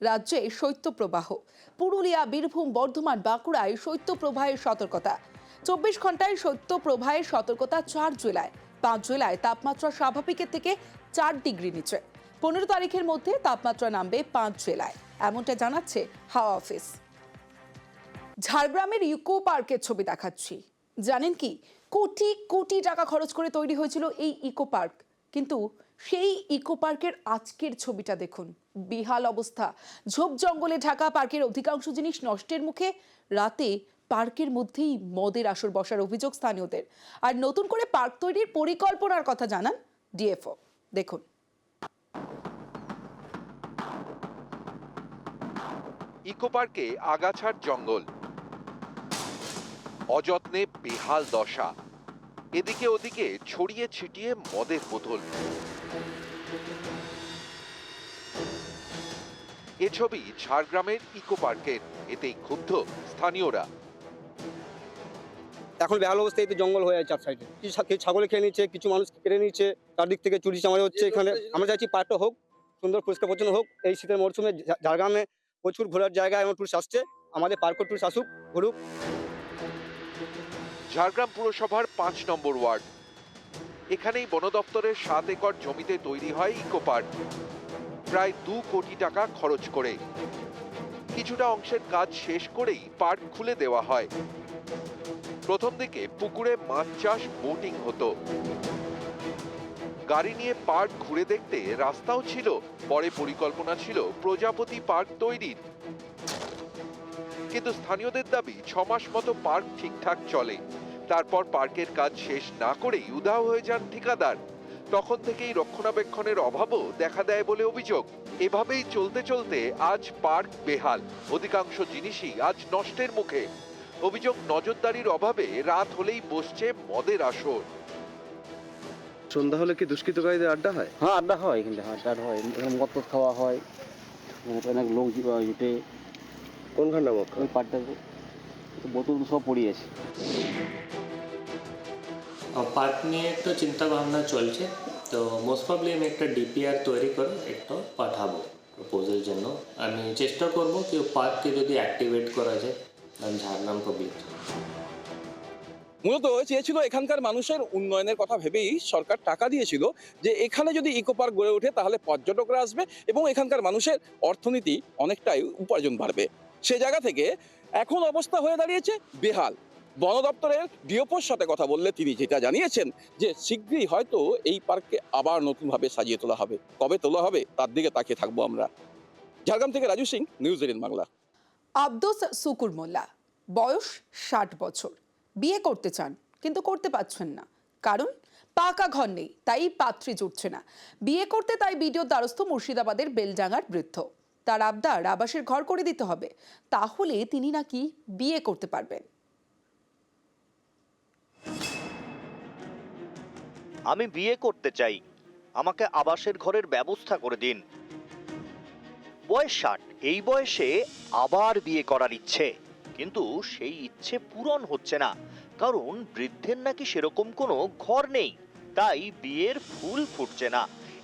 রাজ্যে শৈত্যপ্রবাহ। পুরুলিয়া, বীরভূম, বর্ধমান, বাঁকুড়ায় শৈত্যপ্রবাহের সতর্কতা। 24 ঘন্টায় শৈত্যপ্রবাহের সতর্কতা 4 জেলায়। 5 জেলায় তাপমাত্রা স্বাভাবিকের থেকে 4 ডিগ্রি নিচে। 15 তারিখের মধ্যে তাপমাত্রা নামবে 5 জেলায়, এমনটা জানাচ্ছে হাওয়া অফিস। ঝাড়গ্রামের ইকো পার্কের ছবি দেখাচ্ছি। জানেন কি, কোটি কোটি টাকা খরচ করে তৈরি হয়েছিল এই ইকো পার্ক, কিন্তু সেই ইকো পার্কের আজকের ছবিটা দেখুন। বেহাল অবস্থা। ঝোপ জঙ্গলে ঢাকা পার্কের অধিকাংশ জিনিস নষ্টের মুখে। রাতে পার্কের মধ্যেই মদের আসর বসার অভিযোগ স্থানীয়দের। আর নতুন করে পার্ক তৈরির পরিকল্পনার কথা জানান ডিএফও। দেখুন। ইকো পার্কে আগাছার জঙ্গল, অযত্নে বেহাল দশা, এদিকে ওদিকে ছড়িয়ে ছিটিয়ে মদের বোতল। এ ছবি ঝাড়গ্রামের ইকো পার্কের, এতেই ক্ষুব্ধ স্থানীয়রা। এখন বেহাল অবস্থায় তো জঙ্গল হয়ে যায় চার সাইডে, কিছু ছাগলে খেয়ে নিচ্ছে, কিছু মানুষ কেড়ে নিচ্ছে, চারদিক থেকে চুরি চামারি হচ্ছে। এখানে আমরা চাইছি পার্কটা হোক, সুন্দর পরিষ্কার পরিচ্ছন্ন হোক। এই শীতের মরশুমে ঝাড়গ্রামে প্রচুর ঘোরার জায়গা এবং টুরিস্ট আসছে, আমাদের পার্কও টুরিস্ট আসুক, ঘুরুক। ঝাড়গ্রাম পুরসভার 5 নম্বর ওয়ার্ড, এখানেই বন দপ্তরের 7 একর জমিতে তৈরি হয় ইকো পার্ক, প্রায় 2 কোটি টাকা খরচ করে। কিছুটা অংশের কাজ শেষ করেই পার্ক খুলে দেওয়া হয়। প্রথম দিকে পুকুরে মাছ চাষ, বোটিং হতো। গাড়ি নিয়ে পার্ক ঘুরে দেখতে রাস্তাও ছিল। পরে পরিকল্পনা ছিল প্রজাপতি পার্ক তৈরির, কিন্তু স্থানীয়দের দাবি 6 মাস মতো পার্ক ঠিকঠাক চলে। তারপর পার্কের কাজ শেষ না করেই উধাও হয়ে যান ঠিকাদার। তখন থেকেই রক্ষণাবেক্ষণের অভাবও দেখা দেয় বলে অভিযোগ। এভাবেই চলতে চলতে আজ পার্ক বেহাল, অধিকাংশ জিনিসই আজ নষ্টের মুখে। অভিযোগ, নজরদারির অভাবে রাত হলেই বসছে মদের আসর। সন্ধ্যা হলে কি দুষ্কৃতকারীদের আড্ডা হয়? হ্যাঁ, আড্ডা হয়, এখানে আড্ডা হয়, মদ খাওয়া হয়, অনেক লোক জুটে। কোনখানটা মদ? ওই পার্কটা বোতল সব পড়ে আছে। পার্ক নিয়ে তো চিন্তা ভাবনা চলছে, তো মোস্ট প্রবলি আমি একটা ডিপিআর তৈরি করে একটা পাঠাবো প্রপোজাল জন্য। আমি চেষ্টা করবো কি পার্ককে যদি অ্যাক্টিভেট করা যায় ঝাড়গ্রাম পাবলিক। মূলত চেয়েছিল এখানকার মানুষের উন্নয়নের কথা ভেবেই সরকার টাকা দিয়েছিল, যে এখানে যদি ইকো পার্ক গড়ে ওঠে তাহলে পর্যটকরা আসবে এবং এখানকার মানুষের অর্থনীতি অনেকটাই উপার্জন বাড়বে। সে জায়গা থেকে এখন অবস্থা হয়ে দাঁড়িয়েছে বেহাল। বন দপ্তরের ডিওপোর সাথে কথা বললে তিনি যেটা জানিয়েছেন যে শীঘ্রই হয়তো এই পার্ককে আবার নতুনভাবে সাজিয়ে তোলা হবে। কবে তোলা হবে তার দিকে তাকিয়ে থাকবো আমরা। ঝাড়গ্রাম থেকে রাজু সিং, নিউজ 18 বাংলা। আব্দুস সুকুর মোল্লা, বয়স 60 বছর, বিয়ে করতে চান কিন্তু করতে পারছেন না, কারণ পাকা ঘর নেই, তাই পাত্রী জুটছে না। বিয়ে করতে তাই ভিডিওর দ্বারস্থ মুর্শিদাবাদের বেলডাঙ্গার বৃদ্ধ। তার আবদার আবাসের ঘর করে দিতে হবে, তাহলে তিনি নাকি বিয়ে করতে পারবেন। আমি বিয়ে করতে চাই, আমাকে আবাসের ঘরের ব্যবস্থা করে দিন। বয়স 60, এই বয়সে আবার বিয়ে করার ইচ্ছে, কিন্তু সেই ইচ্ছে পূরণ হচ্ছে না, কারণ বৃদ্ধের নাকি সেরকম কোনো ঘর নেই, তাই বিয়ের ফুল ফুটছে না।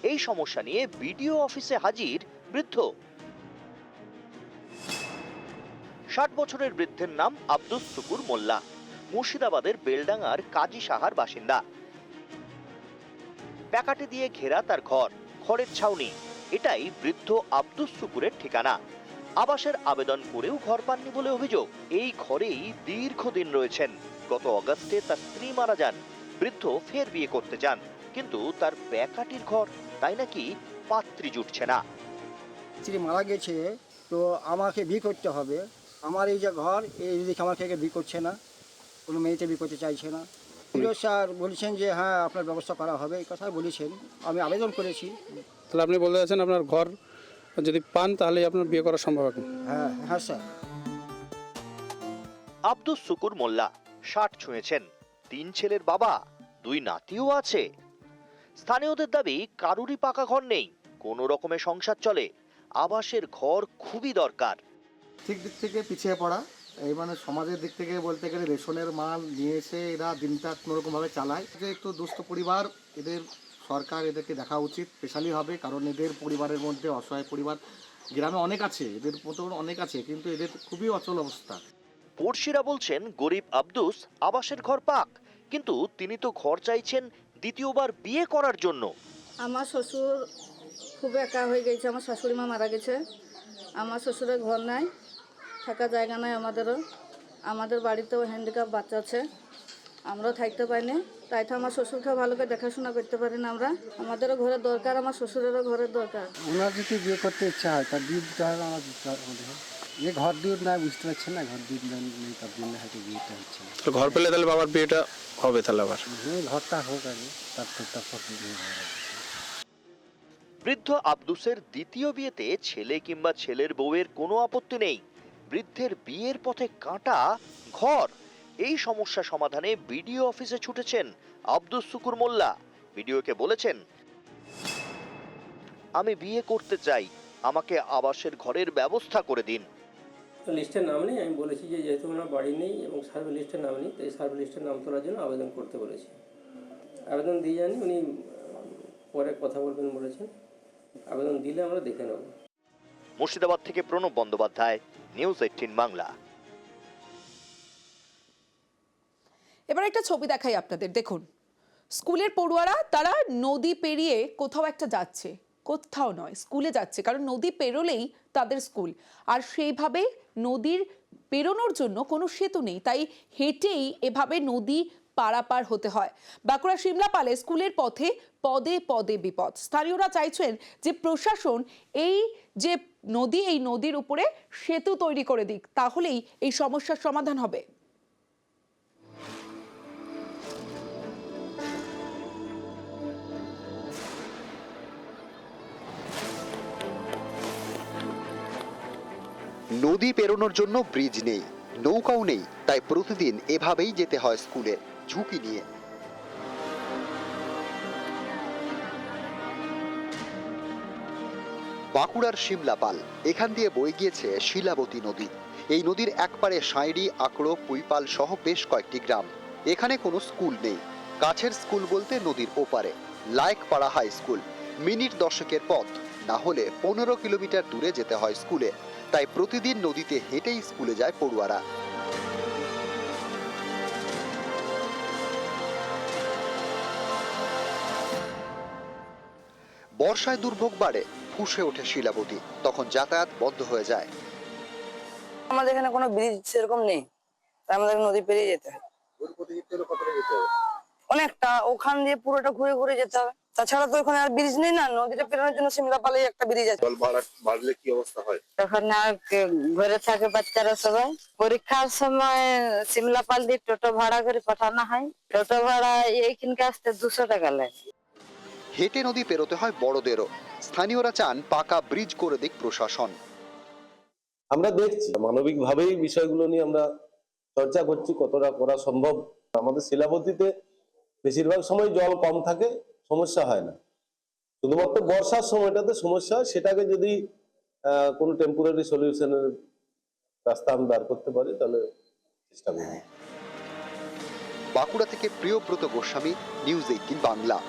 এই সমস্যা নিয়ে বিডিও অফিসে হাজির বৃদ্ধ। 60 বছরের বৃদ্ধের নাম আব্দুস সুকুর মোল্লা, মুর্শিদাবাদের বেলডাঙ্গার কাজী সাহার বাসিন্দা। প্যাকাটে দিয়ে ঘেরা তার ঘর, খড়ের ছাউনি, এটাই বৃদ্ধ আব্দুস সুকুরের ঠিকানা। আবাসের আবেদন করেও ঘর পাননি বলে অভিযোগ। এই ঘরেই দীর্ঘদিন রয়েছেন। গত অগাস্টে তার স্ত্রী মারা যান। বৃদ্ধ ফের বিয়ে করতে চান, কিন্তু তার প্যাকাটির ঘর, তাই নাকি পাত্রী জুটছে না। স্ত্রী মারা গেছে, তো আমাকে বিয়ে করতে হবে। আমার এই যে ঘর, এই দিকে আমার থেকে বিয়ে করছে না, কোনো মেয়েতে বিয়ে করতে চাইছে না। ফিরোজ স্যার বলেছেন যে হ্যাঁ আপনার ব্যবস্থা করা হবে, এই কথা বলেছেন। আমি আবেদন করেছি। তাহলে আপনি বলতে চাচ্ছেন আপনার ঘর যদি পান তাহলে আপনার বিয়ে করা সম্ভব হবে? হ্যাঁ হ্যাঁ স্যার। আব্দুস সুকুর মোল্লা 60 ছুঁয়েছেন, 3 ছেলের বাবা, 2 নাতিও আছে। স্থানীয়দের দাবি কারুরই পাকা ঘর নেই, কোনো রকমে সংসার চলে। আবাসের ঘর খুবই দরকার। ঠিক দিক থেকে পিছিয়ে পড়া, এই মানে সমাজের দিক থেকে বলতে গেলে রেশনের মাল নিয়ে এসে এরা দিনটা কোনোরকমভাবে চালায়। যে একটু দুস্থ পরিবার, এদের সরকার এদেরকে দেখা উচিত স্পেশালি হবে, কারণ এদের পরিবারের মধ্যে অসহায় পরিবার গ্রামে অনেক আছে, এদের মতো অনেক আছে, কিন্তু এদের খুবই অচল অবস্থা। পড়শিরা বলছেন গরিব আব্দুস আবাসের ঘর পাক, কিন্তু তিনি তো ঘর চাইছেন দ্বিতীয়বার বিয়ে করার জন্য। আমার শ্বশুর খুব একা হয়ে গেছে, আমার শাশুড়ি মা মারা গেছে, আমার শ্বশুরের ঘর নাই, থাকা জায়গা নাই আমাদেরও, আমাদের বাড়িতেও হ্যান্ডিক্যাপ বাচ্চা আছে, আমরাও থাকতে পারি না, তাই তো আমার শ্বশুরকে ভালো করে দেখাশোনা করতে পারি না আমরা, আমাদেরও ঘরের দরকার, আমার শ্বশুরেরও ঘরের দরকার। ওনার যদি বিয়ে করতে ইচ্ছা হয় তার বিয়ে দিতে হবে, আমার দিতে হবে আমাদের। যে ঘর দিয়ে না বুঝতে পারছেন না, ঘর দিয়ে নেই, তার জন্য হয়তো বিয়েটা হচ্ছে না। তো ঘর পেলে তাহলে বাবার বিয়েটা হবে তাহলে আবার। ঘরটা হোক আগে, তারপর বিয়ে হবে। বৃদ্ধ আব্দুসের দ্বিতীয় বিয়েতে ছেলে কিংবা ছেলের বউয়ের কোনো আপত্তি নেই, বৃদ্ধের বিয়ের পথে কাঁটা ঘর। এই সমস্যা সমাধানে বিডিও অফিসে ছুটেছেন আব্দুস শুকুর মোল্লা। বিডিওকে বলেছেন, আমি বিয়ে করতে চাই, আমাকে আবাসের ঘরের ব্যবস্থা করে দিন। লিস্টের নাম নেই, আমি বলেছি যে যেহেতু ওনার বাড়ি নেই এবং সার্ভে লিস্টের নাম নেই, তাই সার্ভে লিস্টের নাম তোলার জন্য আবেদন করতে বলেছি। আবেদন দিয়ে যাননি, উনি পরে কথা বলবেন বলেছেন, আবেদন দিলে আমরা দেখে নেব। মুর্শিদাবাদ থেকে প্রণব বন্দ্যোপাধ্যায়, নিউজ 18 বাংলা। এবার একটা ছবি দেখাই আপনাদের, দেখুন স্কুলের পড়ুয়ারা তারা নদী পেরিয়ে কোথাও একটা যাচ্ছে, কোথাও নয় স্কুলে যাচ্ছে, কারণ নদী পেরোলেই তাদের স্কুল, আর সেইভাবে নদীর পেরোনোর জন্য কোনো সেতু নেই, তাই হেঁটেই এভাবে নদী পারাপার হতে হয়। বাঁকুড়া শিমলাপালে স্কুলের পথে পদে পদে বিপদ। স্থানীয়রা চাইছেন যে প্রশাসন এই যে নদী, এই নদীর উপরে সেতু তৈরি করে দিক, তাহলেই এই সমস্যার সমাধান হবে। নদী পেরোনোর জন্য ব্রিজ নেই, নৌকাও নেই, তাই প্রতিদিন এভাবেই যেতে হয় স্কুলে, ঝুঁকি নিয়ে। বাঁকুড়ার শিমলাপাল, এখান দিয়ে বয়ে গিয়েছে শিলাবতী নদী। এই নদীর একপারে সাঁইড়ি, আকড়ো, পুইপাল সহ বেশ কয়েকটি গ্রাম। এখানে কোনো স্কুল নেই, কাছের স্কুল বলতে নদীর ওপারে লায়েকপাড়া হাই স্কুল, মিনিট 10-এর পথ, না হলে 15 কিলোমিটার দূরে যেতে হয় স্কুলে। তাই প্রতিদিন নদীতে হেঁটেই স্কুলে যায় পড়ুয়ারা। বর্ষায় দুর্ভোগ বাড়ে, ফুঁসে ওঠে শিলাবতী, তখন যাতায়াত বন্ধ হয়ে যায়। আমাদের এখানে কোনো ব্রিজ সেরকম নেই, তাই আমাদের নদী পেরিয়ে যেতে হয়, অনেকটা ওখান দিয়ে পুরোটা ঘুরে ঘুরে যেতে হবে। তাছাড়া তো ওখানে আর ব্রিজ নেই না, নদীটা পেরোনোর জন্য শিমলাপালে একটা ব্রিজ আছে। জল বাড়লে কি অবস্থা হয়? তখন আর ঘরে থাকে বাচ্চারা সবাই, পরীক্ষার সময় শিমলাপাল দিয়ে টোটো ভাড়া করে পাঠানো হয়, টোটো ভাড়া এইখানকে আসতে 200 টাকা লাগে। হেঁটে নদী পেরোতে হয় বড়দেরও। স্থানীয়রা চান পাকা ব্রিজ করে দিক প্রশাসন। আমরা দেখছি মানবিকভাবেই বিষয়গুলো নিয়ে আমরা চর্চা করছি, কতটা করা সম্ভব। আমাদের শিলাবতীতে বেশিরভাগ সময় জল কম থাকে, সমস্যা হয় না, শুধুমাত্র বর্ষার সময়টাতে সমস্যা হয়। সেটাকে যদি কোনো টেম্পোরারি সলিউশনের রাস্তা আমি বার করতে পারি তাহলে চেষ্টা করব। বাঁকুড়া থেকে প্রিয়ব্রত গোস্বামী, নিউজ 18 বাংলা।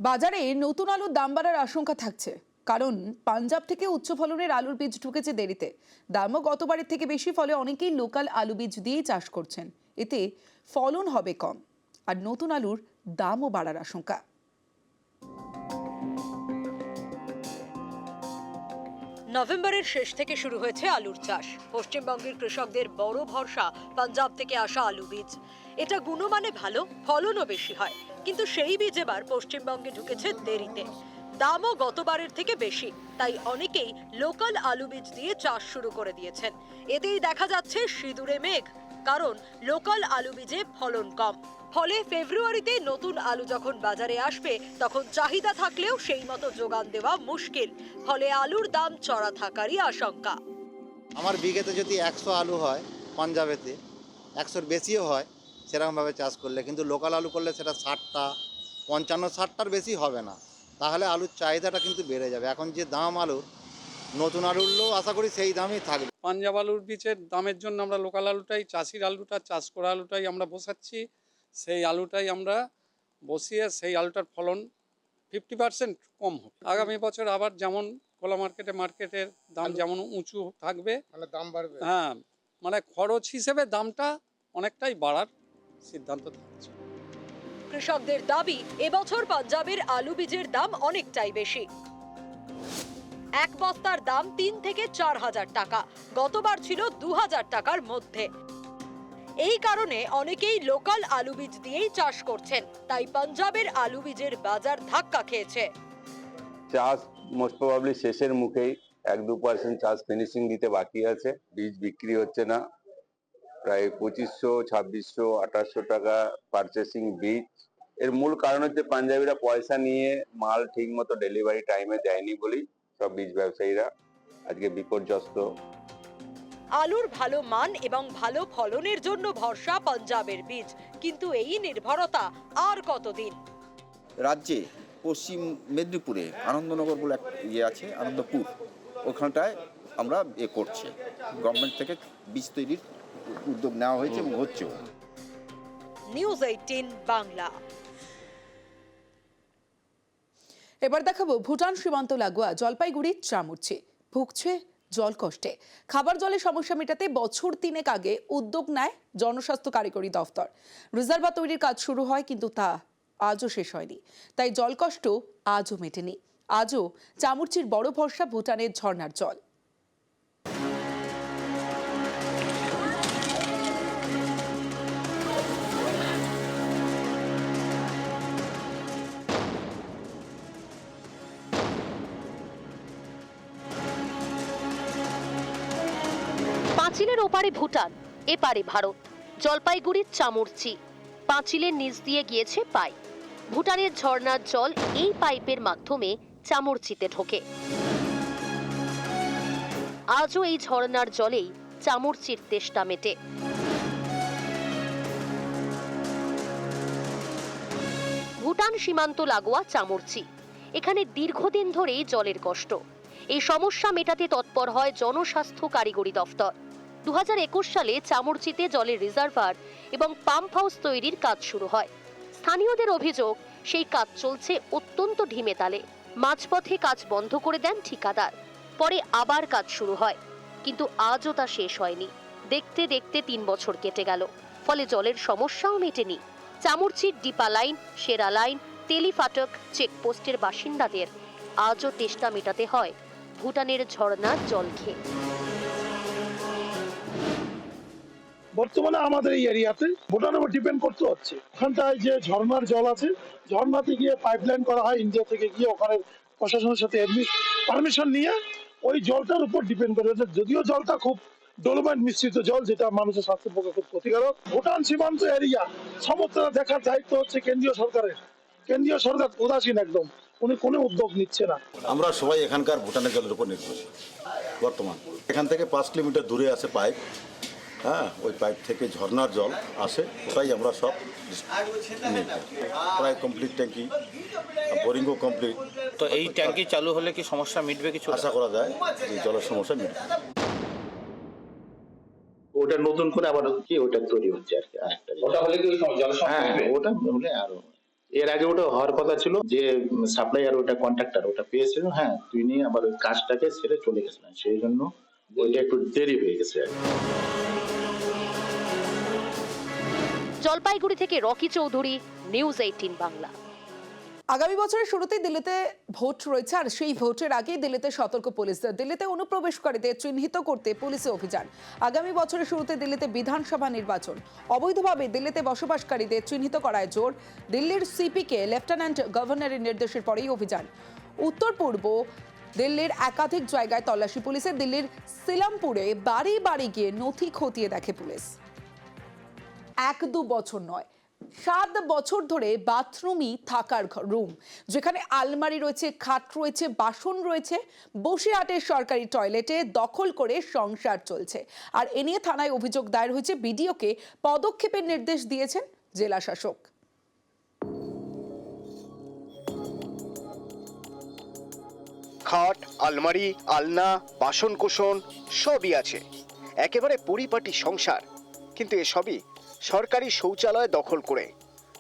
বাজারে নতুন আলুর দাম বাড়ার আশঙ্কা থাকছে, কারণ পাঞ্জাব থেকে উচ্চ ফলনের আলুর বীজ ঢুকেছে দেরিতে, দামও গতবারের থেকে বেশি, ফলে অনেকেই লোকাল আলু বীজ দিয়েই চাষ করছেন। এতে ফলন হবে কম, আর নতুন আলুর দামও বাড়ার আশঙ্কা। নভেম্বরের শেষ থেকে শুরু হয়েছে আলুর চাষ। পশ্চিমবঙ্গের কৃষকদের বড় ভরসা পাঞ্জাব থেকে আসা আলু বীজ। এটা গুণমানে ভালো, ফলনও বেশি হয়, কিন্তু সেই বীজ এবার পশ্চিমবঙ্গে ঢুকেছে দেরিতে, দামও গতবারের থেকে বেশি, তাই অনেকেই লোকাল আলু বীজ দিয়ে চাষ শুরু করে দিয়েছেন। এতেই দেখা যাচ্ছে সিঁদুরে মেঘ, কারণ লোকাল আলু বীজে ফলন কম। ফলে ফেব্রুয়ারিতে নতুন আলু যখন বাজারে আসবে তখন চাহিদা থাকলেও সেই মতো যোগান দেওয়া মুশকিল, ফলে আলুর দাম চড়া থাকারই আশঙ্কা। আমার বিঘেতে যদি 100 আলু হয়, পাঞ্জাবেতে 100-র বেশিও হয় সেরকমভাবে চাষ করলে, কিন্তু লোকাল আলু করলে সেটা 60টা 55-60টার বেশি হবে না, তাহলে আলুর চাহিদাটা কিন্তু বেড়ে যাবে। এখন যে দাম আলুর, নতুন আলুরও আশা করি সেই দামই থাকবে। পাঞ্জাব আলুর বীজের দামের জন্য আমরা লোকাল আলুটাই, চাষির আলুটা, চাষ করা আলুটাই আমরা বসাচ্ছি, সেই আলুটাই আমরা বসিয়ে সেই আলুটার ফলন 50% কম হবে। আগামী বছর আবার যেমন কলা মার্কেটের দাম যেমন উঁচু থাকবে, মানে দাম বাড়বে। হ্যাঁ, মানে খরচ হিসেবে দামটা অনেকটাই বাড়ার সিদ্ধান্ত থাকছে। কৃষকদের দাবি এবছর পাঞ্জাবের আলু বীজের দাম অনেকটাই বেশি। এক বস্তার দাম 3 থেকে 4,000 টাকা, গতবার ছিল 2,000 টাকার মধ্যে। এই কারণে অনেকেই লোকাল আলু বীজ দিয়েই চাষ করছেন, তাই পাঞ্জাবের আলু বীজের বাজার ধাক্কা খেয়েছে। চাষ মোস্ট প্রবাবলি শেষের মুখেই, 1-2% চাষ ফিনিশিং দিতে বাকি আছে। বীজ বিক্রি হচ্ছে না, প্রায় 2500, 2600, 2800 টাকা পারচেসিং বীজ। এর মূল কারণ হচ্ছে পাঞ্জাবিরা পয়সা নিয়ে মাল ঠিক মতো ডেলিভারি টাইমে দেয়নি বলেই সব বীজ ব্যবসায়ীরা আজকে বিপর্যস্ত। আলুর ভালো মান এবং ভালো ফলনের জন্য ভরসা পাঞ্জাবের বীজ, কিন্তু এই নির্ভরতা আর কতদিন? রাজ্যে পশ্চিম মেদিনীপুরে আনন্দনগর বলে এক আছে, আনন্দপুর, ওখানটায় আমরা করছে গভর্নমেন্ট থেকে বীজ তৈরির উদ্যোগ নেওয়া হয়েছে এবং হচ্ছেও। নিউজ 18 বাংলা। এবার দেখাবো ভুটান সীমান্ত লাগোয়া জলপাইগুড়ির চামুরচি ভুগছে জল কষ্টে। খাবার জলের সমস্যা মেটাতে বছর 3 আগে উদ্যোগ নেয় জনস্বাস্থ্য কারিগরি দফতর। রিজার্ভার তৈরির কাজ শুরু হয়, কিন্তু তা আজও শেষ হয়নি। তাই জলকষ্ট আজও মেটেনি। আজও চামুরচির বড় ভরসা ভুটানের ঝর্ণার জল। পাঁচিলের ওপারে ভুটান, এপারে ভারত। জলপাইগুড়ির চামুরচি, পাঁচিলের নিচ দিয়ে গিয়েছে পাইপ। ভুটানের ঝর্ণার জল এই পাইপের মাধ্যমে চামুরচিতে ঢোকে। আজও এই ঝর্ণার জলেই চামুরচির তেষ্টা মেটে। ভুটান সীমান্ত লাগোয়া চামুরচি, এখানে দীর্ঘদিন ধরেই জলের কষ্ট। এই সমস্যা মেটাতে তৎপর হয় জনস্বাস্থ্য কারিগরি দফতর। 2021 সালে চামুরচিতে জলের রিজার্ভার এবং পাম্প হাউস তৈরির কাজ শুরু হয়। স্থানীয়দের অভিযোগ, সেই কাজ চলছে অত্যন্ত ঢিমে তালে। মাঝপথে কাজ বন্ধ করে দেন ঠিকাদার, পরে আবার কাজ শুরু হয়, কিন্তু আজও তা শেষ হয়নি। দেখতে দেখতে 3 বছর কেটে গেল, ফলে জলের সমস্যাও মেটেনি। চামুরচির ডিপা লাইন, সেরা লাইন, তেলিফাটক চেকপোস্টের বাসিন্দাদের আজও তেষ্টা মেটাতে হয় ভুটানের ঝর্ণার জল খেয়ে। বর্তমানে আমাদের এই এরিয়াতে ভুটানের উপর ডিপেন্ড করতে হচ্ছে। ওখানটায় যে ঝর্ণার জল আছে, ঝর্ণাতে গিয়ে পাইপলাইন করা হয় ইন্ডিয়া থেকে গিয়ে, ওখানে প্রশাসনের সাথে পারমিশন নিয়ে ওই জলটার উপর ডিপেন্ড করে। যদিও জলটা খুব ডোলোমাইট মিশ্রিত জল, যেটা মানুষের স্বাস্থ্যের পক্ষে খুব ক্ষতিকারক। ভুটান সীমান্ত এরিয়া সমস্ত দেখার দায়িত্ব হচ্ছে কেন্দ্রীয় সরকারের। কেন্দ্রীয় সরকার উদাসীন একদম, উনি কোনো উদ্যোগ নিচ্ছে না। আমরা সবাই এখানকার ভুটানের জলের উপর নির্ভরশীল। বর্তমান এখান থেকে 5 কিলোমিটার দূরে আছে পাইপ, হ্যাঁ, ওই পাইপ থেকে ঝর্ণার জল আসে, ওটাই আমরা সব প্রায় কমপ্লিট ট্যাঙ্কি, বোরিংও কমপ্লিট। তো এই ট্যাঙ্কি চালু হলে কি সমস্যা মিটবে? কিছু আশা করা যায় যে জলের সমস্যা মিটবে। ওটা নতুন করে আবার কি ওটা তৈরি হচ্ছে আর কি, আরেকটা। ওটা হলে কি ওই জলের সমস্যা মিটবে? ওটা হলে আরো, এর আগে ওটা হওয়ার কথা ছিল, যে সাপ্লাইয়ার ওটা কন্ট্রাক্টর ওটা পেয়েছিল, হ্যাঁ, তুই নিয়ে আবার ওই কাজটাকে ছেড়ে চলে গেছিলেন, সেই জন্য ওইটা একটু দেরি হয়ে গেছে আর কি। জলপাইগুড়ি থেকে রকি চৌধুরী, নিউজ 18 বাংলা। আগামী বছরের শুরুতেই দিল্লিতে ভোট রয়েছে, আর সেই ভোটের আগেই দিল্লিতে সতর্ক পুলিশদের। দিল্লিতে অনুপ্রবেশকারীদের চিহ্নিত করতে পুলিশের অভিযান। আগামী বছরের শুরুতে দিল্লিতে বিধানসভা নির্বাচন। অবৈধভাবে দিল্লিতে বসবাসকারীদের চিহ্নিত করায় জোর। দিল্লির সিপিকে লেফটেন্যান্ট গভর্নরের নির্দেশের পরেই অভিযান। উত্তর পূর্ব দিল্লির একাধিক জায়গায় তল্লাশি পুলিশের। দিল্লির সিলামপুরে বাড়ি বাড়ি গিয়ে নথি খতিয়ে দেখে পুলিশ। 1-2 বছর নয়, 7 বছর ধরে বাথরুমই থাকার রুম, যেখানে আলমারি রয়েছে, খাট রয়েছে, বাসন রয়েছে, বসিরহাটের সরকারি টয়লেটে দখল করে সংসার চলছে। আর এ নিয়ে থানায় অভিযোগ দায়ের হয়েছে। বিডিওকে পদক্ষেপের নির্দেশ দিয়েছেন জেলা শাসক। খাট, আলমারি, আলনা, বাসনকোসন সবই আছে, একেবারে পরিপাটি সংসার। কিন্তু এসবই সরকারি শৌচালয় দখল করে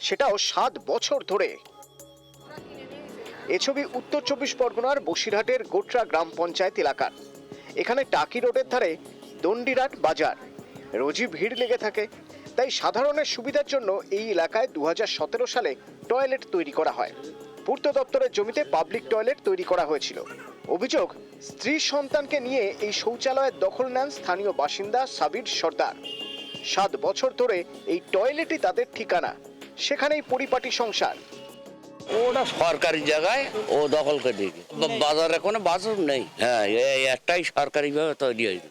সেটাও 7 বছর ধরে। এ ছবি উত্তর 24 পরগনার বসিরহাটের গোটরা গ্রাম পঞ্চায়েত এলাকার। এখানে টাকি রোডের ধারে দণ্ডিরাট বাজার, রোজই ভিড় লেগে থাকে। তাই সাধারণের সুবিধার জন্য এই এলাকায় 2017 সালে টয়লেট তৈরি করা হয়। পূর্ত দপ্তরের জমিতে পাবলিক টয়লেট তৈরি করা হয়েছিল। অভিযোগ, স্ত্রী সন্তানকে নিয়ে এই শৌচালয়ের দখল নেন স্থানীয় বাসিন্দা সাবির সর্দার। 7 বছর ধরে এই টয়লেটই তাদের ঠিকানা, সেখানেই পরিপাটি সংসার। ওটা সরকারি জায়গায় ও দখল করে দিয়েছে, বাজারে কোনো বাথরুম নেই। হ্যাঁ, এই একটাই সরকারিভাবে তৈরি হয়েছে।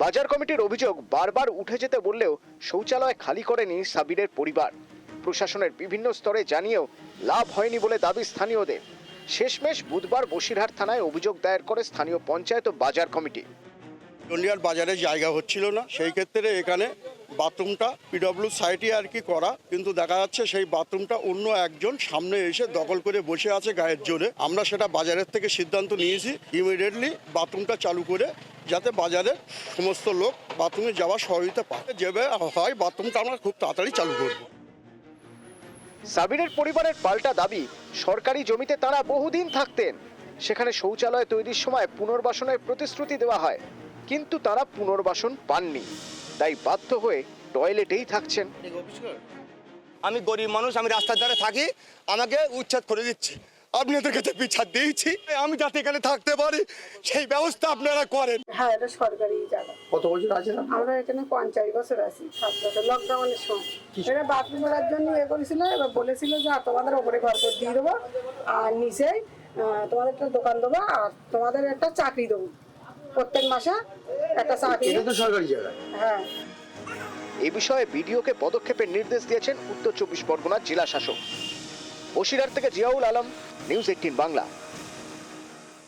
বাজার কমিটির অভিযোগ, বারবার উঠে যেতে বললেও শৌচালয় খালি করেনি সাবিরের পরিবার। প্রশাসনের বিভিন্ন স্তরে জানিয়েও লাভ হয়নি বলে দাবি স্থানীয়দের। শেষমেশ বুধবার বসিরহাট থানায় অভিযোগ দায়ের করে স্থানীয় পঞ্চায়েত ও বাজার কমিটি। দণ্ডিয়ার বাজারে জায়গা হচ্ছিল না, সেই ক্ষেত্রে এখানে বাথরুমটা পিডব্লিউ সাইটে আর কি করা, কিন্তু দেখা যাচ্ছে সেই বাথরুমটা অন্য একজন সামনে এসে দখল করে বসে আছে গায়ের জোরে। আমরা সেটা বাজারের থেকে সিদ্ধান্ত নিয়েছি ইমিডিয়েটলি বাথরুমটা চালু করে, যাতে বাজারের সমস্ত লোক বাথরুমে যাওয়ার সহযোগিতা পায়। যেভাবে হয় বাথরুমটা আমরা খুব তাড়াতাড়ি চালু করব। সাবিরের পরিবারের পাল্টা দাবি, সরকারি জমিতে তারা বহুদিন থাকতেন। সেখানে শৌচালয় তৈরির সময় পুনর্বাসনের প্রতিশ্রুতি দেওয়া হয়, কিন্তু তারা পুনর্বাসন পাননি। তাই বাধ্য হয়ে টয়লেটেই থাকছেন। আমি গরিব মানুষ, আমি রাস্তার ধারে থাকি, আমাকে উচ্ছেদ করে দিচ্ছে। আপনাদের কাছে বিচার দিয়েছি, আমি যাতে এখানে থাকতে পারি সেই ব্যবস্থা আপনারা করেন। হ্যাঁ, এটা সরকারি জায়গা। কত বছর আছে? আমরা এখানে 50 বছর আছি। 7 বছর লকডাউনের সময় এটা বাথরুম করার জন্য করেছিল। এবার বলেছিল যে তোমাদের ওপরে ঘর করে দিয়ে দেবো, আর নিচে তোমাদের একটা দোকান দেবো, আর তোমাদের একটা চাকরি দেবো, প্রত্যেক মাসে একটা চাকরি। এটা তো সরকারি জায়গা। হ্যাঁ। এ বিষয়ে বিডিওকে পদক্ষেপের নির্দেশ দিয়েছেন উত্তর 24 পরগনার জেলা শাসক। বসিরহাট থেকে জিয়াউল আলম, নিউজ 18 বাংলা।